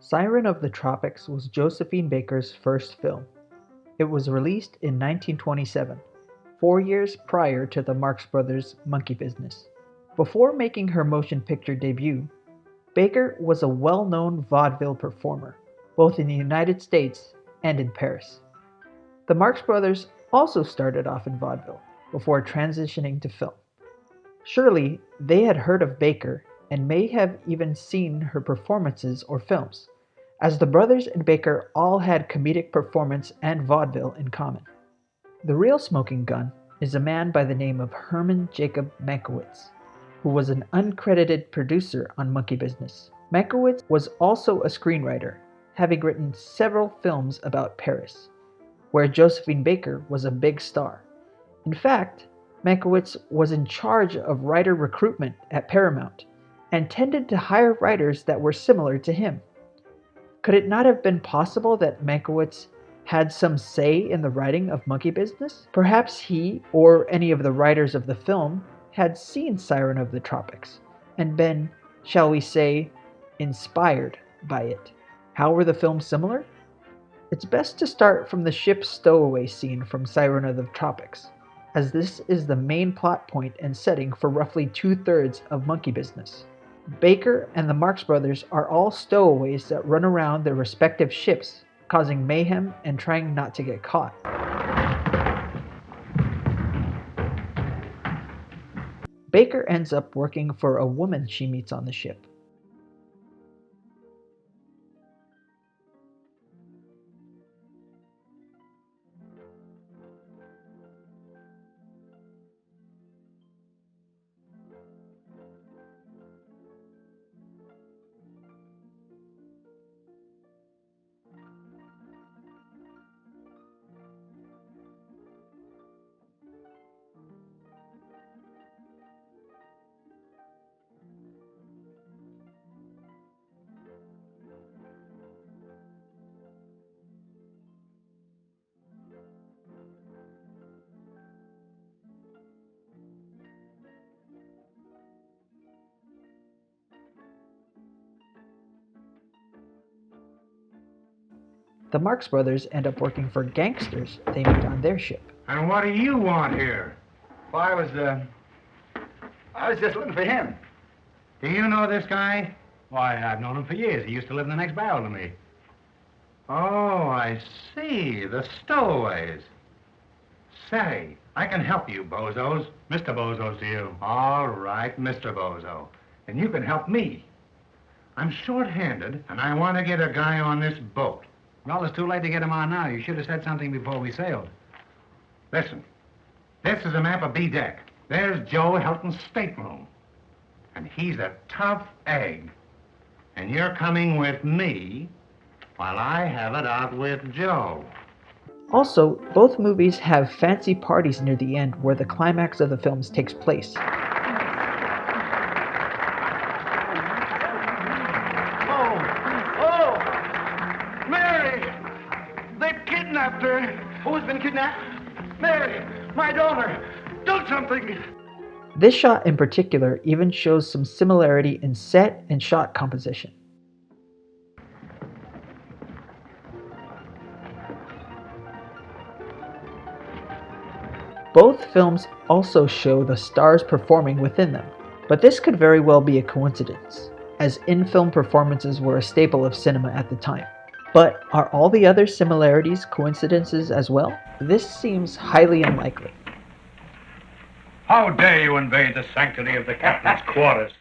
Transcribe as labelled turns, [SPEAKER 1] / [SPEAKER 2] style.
[SPEAKER 1] Siren of the Tropics was Josephine Bakers' first film. It was released in 1927, 4 years prior to the Marx Brothers' Monkey Business. Before making her motion picture debut, Baker was a well-known vaudeville performer, both in the United States and in Paris. The Marx Brothers also started off in vaudeville before transitioning to film. Surely they had heard of Baker and may have even seen her performances or films, as the brothers and Baker all had comedic performance and vaudeville in common. The real smoking gun is a man by the name of Herman Jacob Mankiewicz, who was an uncredited producer on Monkey Business. Mankiewicz was also a screenwriter, having written several films about Paris, where Josephine Baker was a big star. In fact, Mankiewicz was in charge of writer recruitment at Paramount and tended to hire writers that were similar to him. Could it not have been possible that Mankiewicz had some say in the writing of Monkey Business? Perhaps he or any of the writers of the film had seen Siren of the Tropics and been, shall we say, inspired by it. How were the films similar? It's best to start from the ship's stowaway scene from Siren of the Tropics, as this is the main plot point and setting for roughly 2/3 of Monkey Business. Baker and the Marx Brothers are all stowaways that run around their respective ships, causing mayhem and trying not to get caught. Baker ends up working for a woman she meets on the ship. The Marx Brothers end up working for gangsters they meet on their ship.
[SPEAKER 2] And what do you want here?
[SPEAKER 3] Well, I was just looking for him.
[SPEAKER 2] Do you know this guy?
[SPEAKER 4] Why, I've known him for years. He used to live in the next barrel to me.
[SPEAKER 2] Oh, I see. The stowaways. Say, I can help you, bozos.
[SPEAKER 4] Mr. Bozo's to you.
[SPEAKER 2] All right, Mr. Bozo. And you can help me. I'm short-handed, and I want to get a guy on this boat.
[SPEAKER 4] Well, it's too late to get him on now. You should have said something before we sailed.
[SPEAKER 2] Listen, this is a map of B-deck. There's Joe Helton's stateroom. And he's a tough egg. And you're coming with me while I have it out with Joe.
[SPEAKER 1] Also, both movies have fancy parties near the end where the climax of the films takes place.
[SPEAKER 3] Kidnapped her. Who's been kidnapped? Mary, my daughter. Do something.
[SPEAKER 1] This shot in particular even shows some similarity in set and shot composition. Both films also show the stars performing within them, but this could very well be a coincidence, as in-film performances were a staple of cinema at the time. But are all the other similarities coincidences as well? This seems highly unlikely.
[SPEAKER 5] How dare you invade the sanctity of the captain's quarters?